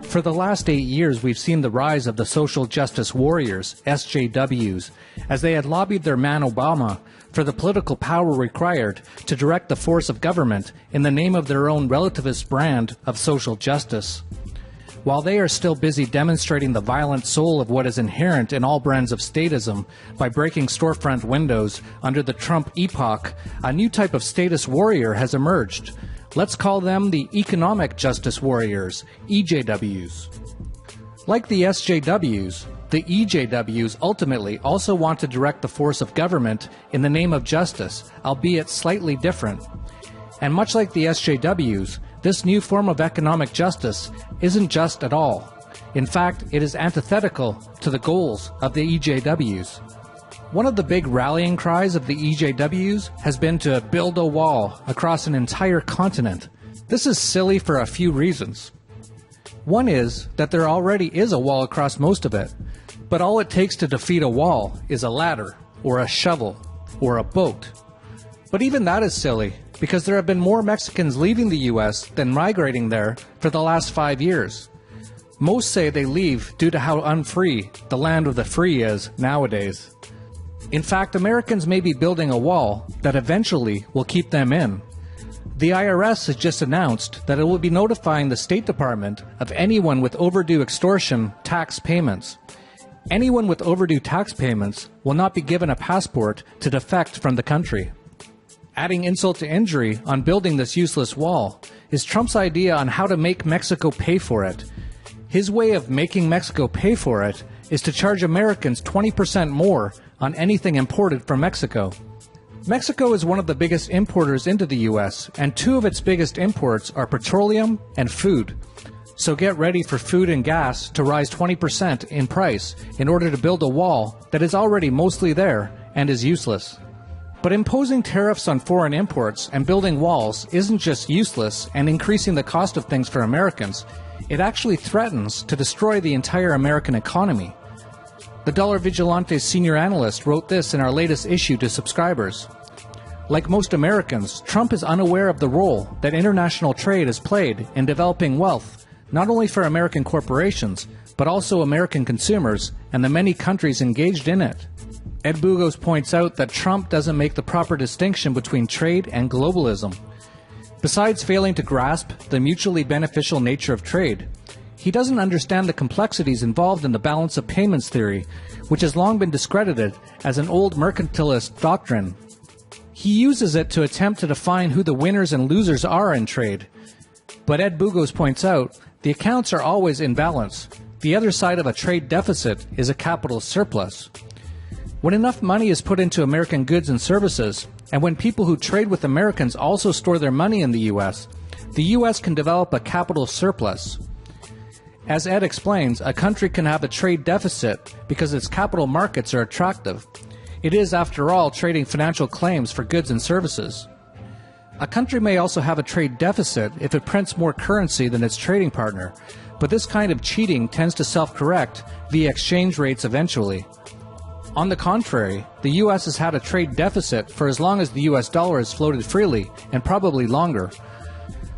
For the last 8 years, we've seen the rise of the social justice warriors, SJWs, as they had lobbied their man Obama for the political power required to direct the force of government in the name of their own relativist brand of social justice. While they are still busy demonstrating the violent soul of what is inherent in all brands of statism by breaking storefront windows under the Trump epoch, a new type of status warrior has emerged. Let's call them the Economic Justice Warriors, EJWs. Like the SJWs, the EJWs ultimately also want to direct the force of government in the name of justice, albeit slightly different. And much like the SJWs, this new form of economic justice isn't just at all. In fact, it is antithetical to the goals of the EJWs. One of the big rallying cries of the EJWs has been to build a wall across an entire continent. This is silly for a few reasons. One is that there already is a wall across most of it, but all it takes to defeat a wall is a ladder, or a shovel, or a boat. But even that is silly, because there have been more Mexicans leaving the U.S. than migrating there for the last 5 years. Most say they leave due to how unfree the land of the free is nowadays. In fact, Americans may be building a wall that eventually will keep them in. The IRS has just announced that it will be notifying the State Department of anyone with overdue extortion tax payments. Anyone with overdue tax payments will not be given a passport to defect from the country. Adding insult to injury on building this useless wall is Trump's idea on how to make Mexico pay for it. His way of making Mexico pay for it is to charge Americans 20% more on anything imported from Mexico. Mexico is one of the biggest importers into the U.S., and two of its biggest imports are petroleum and food. So get ready for food and gas to rise 20% in price in order to build a wall that is already mostly there and is useless. But imposing tariffs on foreign imports and building walls isn't just useless and increasing the cost of things for Americans, it actually threatens to destroy the entire American economy. The Dollar Vigilante's senior analyst wrote this in our latest issue to subscribers. Like most Americans, Trump is unaware of the role that international trade has played in developing wealth, not only for American corporations, but also American consumers and the many countries engaged in it. Ed Bugos points out that Trump doesn't make the proper distinction between trade and globalism. Besides failing to grasp the mutually beneficial nature of trade, he doesn't understand the complexities involved in the balance of payments theory, which has long been discredited as an old mercantilist doctrine. He uses it to attempt to define who the winners and losers are in trade. But Ed Bugos points out, the accounts are always in balance. The other side of a trade deficit is a capital surplus. When enough money is put into American goods and services, and when people who trade with Americans also store their money in the U.S. can develop a capital surplus. As Ed explains, a country can have a trade deficit because its capital markets are attractive. It is, after all, trading financial claims for goods and services. A country may also have a trade deficit if it prints more currency than its trading partner, but this kind of cheating tends to self-correct via exchange rates eventually. On the contrary, the U.S. has had a trade deficit for as long as the U.S. dollar has floated freely, and probably longer.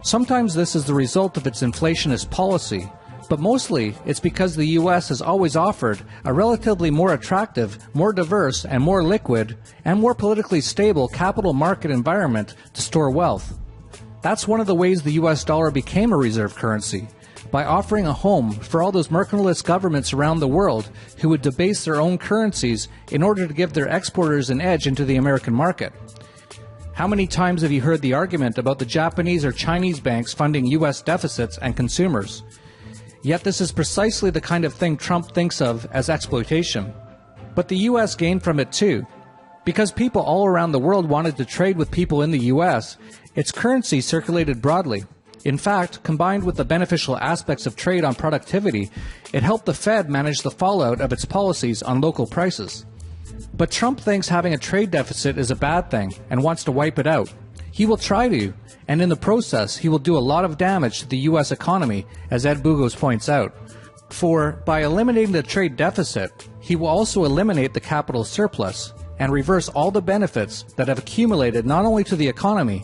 Sometimes this is the result of its inflationist policy, but mostly it's because the U.S. has always offered a relatively more attractive, more diverse, and more liquid, and more politically stable capital market environment to store wealth. That's one of the ways the U.S. dollar became a reserve currency, by offering a home for all those mercantilist governments around the world who would debase their own currencies in order to give their exporters an edge into the American market. How many times have you heard the argument about the Japanese or Chinese banks funding U.S. deficits and consumers? Yet this is precisely the kind of thing Trump thinks of as exploitation. But the U.S. gained from it too. Because people all around the world wanted to trade with people in the U.S., its currency circulated broadly. In fact, combined with the beneficial aspects of trade on productivity, it helped the Fed manage the fallout of its policies on local prices. But Trump thinks having a trade deficit is a bad thing and wants to wipe it out. He will try to, and in the process he will do a lot of damage to the U.S. economy, as Ed Bugos points out. For, by eliminating the trade deficit, he will also eliminate the capital surplus and reverse all the benefits that have accumulated not only to the economy,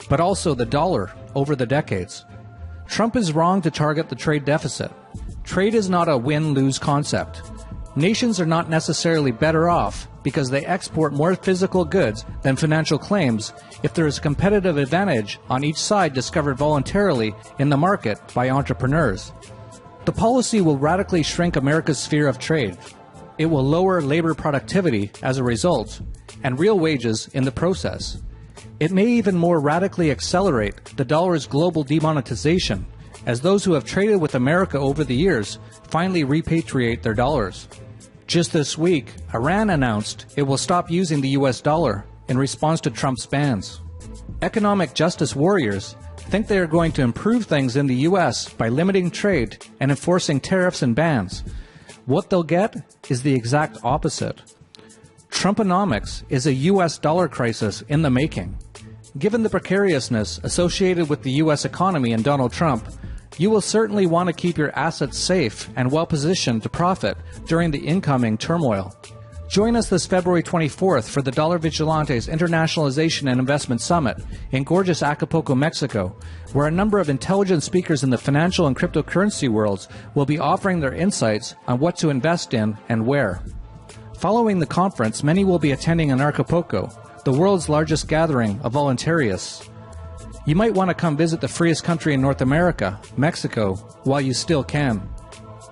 but also the dollar over the decades. Trump is wrong to target the trade deficit. Trade is not a win-lose concept. Nations are not necessarily better off because they export more physical goods than financial claims if there is a competitive advantage on each side discovered voluntarily in the market by entrepreneurs. The policy will radically shrink America's sphere of trade. It will lower labor productivity as a result, and real wages in the process. It may even more radically accelerate the dollar's global demonetization, as those who have traded with America over the years finally repatriate their dollars. Just this week, Iran announced it will stop using the US dollar in response to Trump's bans. Economic justice warriors think they are going to improve things in the US by limiting trade and enforcing tariffs and bans. What they'll get is the exact opposite. Trumponomics is a US dollar crisis in the making. Given the precariousness associated with the US economy and Donald Trump, you will certainly want to keep your assets safe and well positioned to profit during the incoming turmoil. Join us this February 24th for the Dollar Vigilantes Internationalization and Investment Summit in gorgeous Acapulco, Mexico, where a number of intelligent speakers in the financial and cryptocurrency worlds will be offering their insights on what to invest in and where. Following the conference, many will be attending in Acapulco, the world's largest gathering of voluntarists. You might want to come visit the freest country in North America, Mexico, while you still can.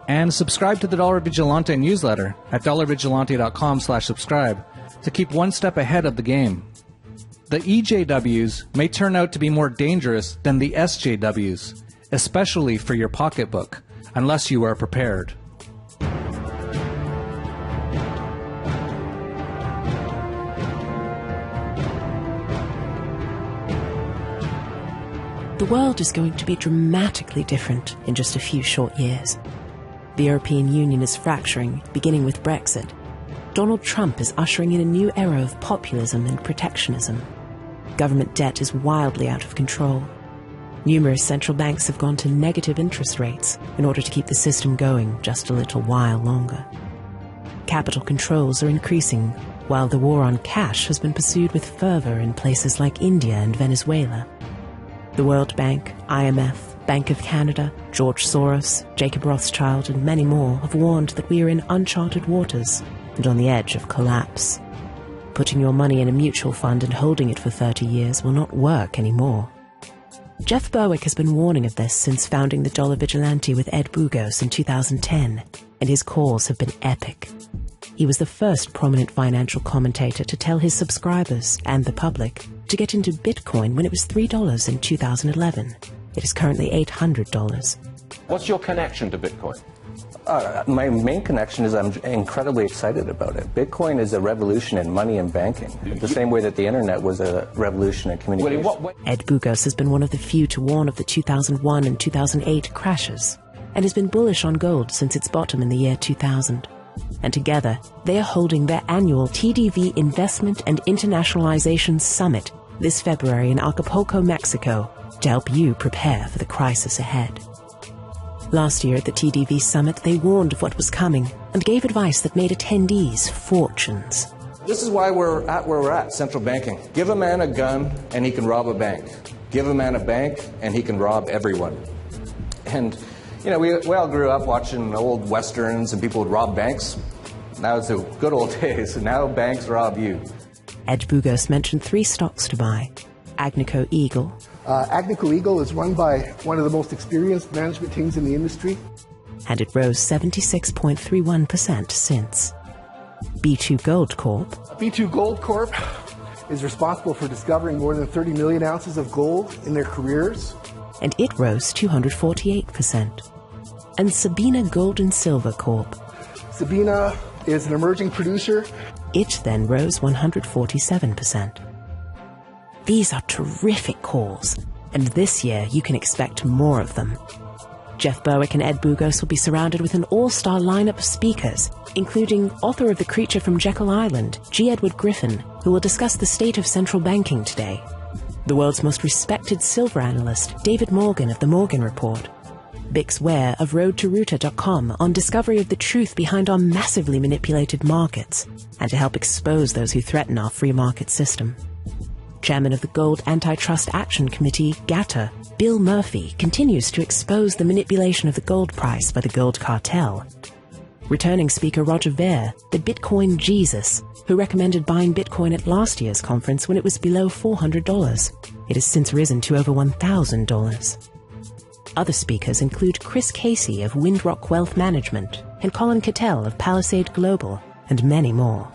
And subscribe to the Dollar Vigilante newsletter at dollarvigilante.com/subscribe to keep one step ahead of the game. The EJWs may turn out to be more dangerous than the SJWs, especially for your pocketbook, unless you are prepared. The world is going to be dramatically different in just a few short years. The European Union is fracturing, beginning with Brexit. Donald Trump is ushering in a new era of populism and protectionism. Government debt is wildly out of control. Numerous central banks have gone to negative interest rates in order to keep the system going just a little while longer. Capital controls are increasing, while the war on cash has been pursued with fervor in places like India and Venezuela. The World Bank, IMF, Bank of Canada, George Soros, Jacob Rothschild, and many more have warned that we are in uncharted waters and on the edge of collapse. Putting your money in a mutual fund and holding it for 30 years will not work anymore. Jeff Berwick has been warning of this since founding the Dollar Vigilante with Ed Bugos in 2010, and his calls have been epic. He was the first prominent financial commentator to tell his subscribers and the public to get into Bitcoin when it was $3 in 2011. It is currently $800. What's your connection to Bitcoin? My main connection is I'm incredibly excited about it. Bitcoin is a revolution in money and banking, the same way that the internet was a revolution in communication. Ed Bugos has been one of the few to warn of the 2001 and 2008 crashes, and has been bullish on gold since its bottom in the year 2000. And together, they are holding their annual TDV Investment and Internationalization Summit this February in Acapulco, Mexico, to help you prepare for the crisis ahead. Last year at the TDV Summit, they warned of what was coming and gave advice that made attendees fortunes. This is why we're at where we're at, central banking. Give a man a gun and he can rob a bank. Give a man a bank and he can rob everyone. And you know, we all grew up watching old westerns and people would rob banks. Now it's the good old days, and now banks rob you. Ed Bugos mentioned 3 stocks to buy. Agnico Eagle. Agnico Eagle is run by one of the most experienced management teams in the industry. And it rose 76.31% since. B2 Gold Corp. B2 Gold Corp is responsible for discovering more than 30 million ounces of gold in their careers. And it rose 248%. And Sabina Gold and Silver Corp. Sabina is an emerging producer. It then rose 147%. These are terrific calls, and this year you can expect more of them. Jeff Berwick and Ed Bugos will be surrounded with an all-star lineup of speakers, including author of The Creature from Jekyll Island, G. Edward Griffin, who will discuss the state of central banking today. The world's most respected silver analyst, David Morgan of The Morgan Report. Bix Ware of RoadToRuta.com on discovery of the truth behind our massively manipulated markets, and to help expose those who threaten our free market system. Chairman of the Gold Antitrust Action Committee, GATA, Bill Murphy, continues to expose the manipulation of the gold price by the gold cartel. Returning speaker Roger Ver, the Bitcoin Jesus, who recommended buying Bitcoin at last year's conference when it was below $400. It has since risen to over $1,000. Other speakers include Chris Casey of Windrock Wealth Management and Colin Cattell of Palisade Global, and many more.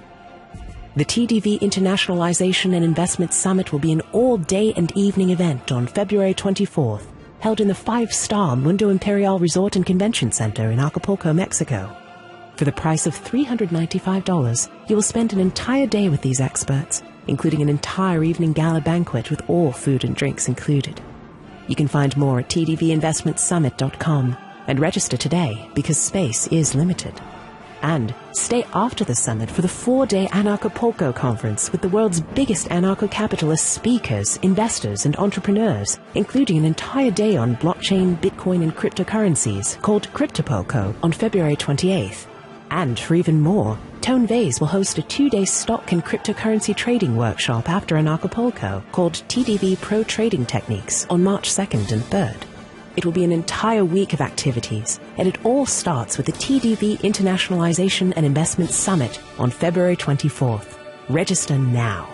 The TDV Internationalization and Investment Summit will be an all-day and evening event on February 24th, held in the 5-star Mundo Imperial Resort and Convention Center in Acapulco, Mexico. For the price of $395, you will spend an entire day with these experts, including an entire evening gala banquet with all food and drinks included. You can find more at tdvinvestmentsummit.com and register today because space is limited. And stay after the summit for the 4-day Anarchapulco conference with the world's biggest anarcho-capitalist speakers, investors, and entrepreneurs, including an entire day on blockchain, Bitcoin, and cryptocurrencies called Cryptopolco on February 28th. And for even more, Tone Vase will host a 2-day stock and cryptocurrency trading workshop after Anarchapulco called TDV Pro Trading Techniques on March 2nd and 3rd. It will be an entire week of activities, and it all starts with the TDV Internationalization and Investment Summit on February 24th. Register now.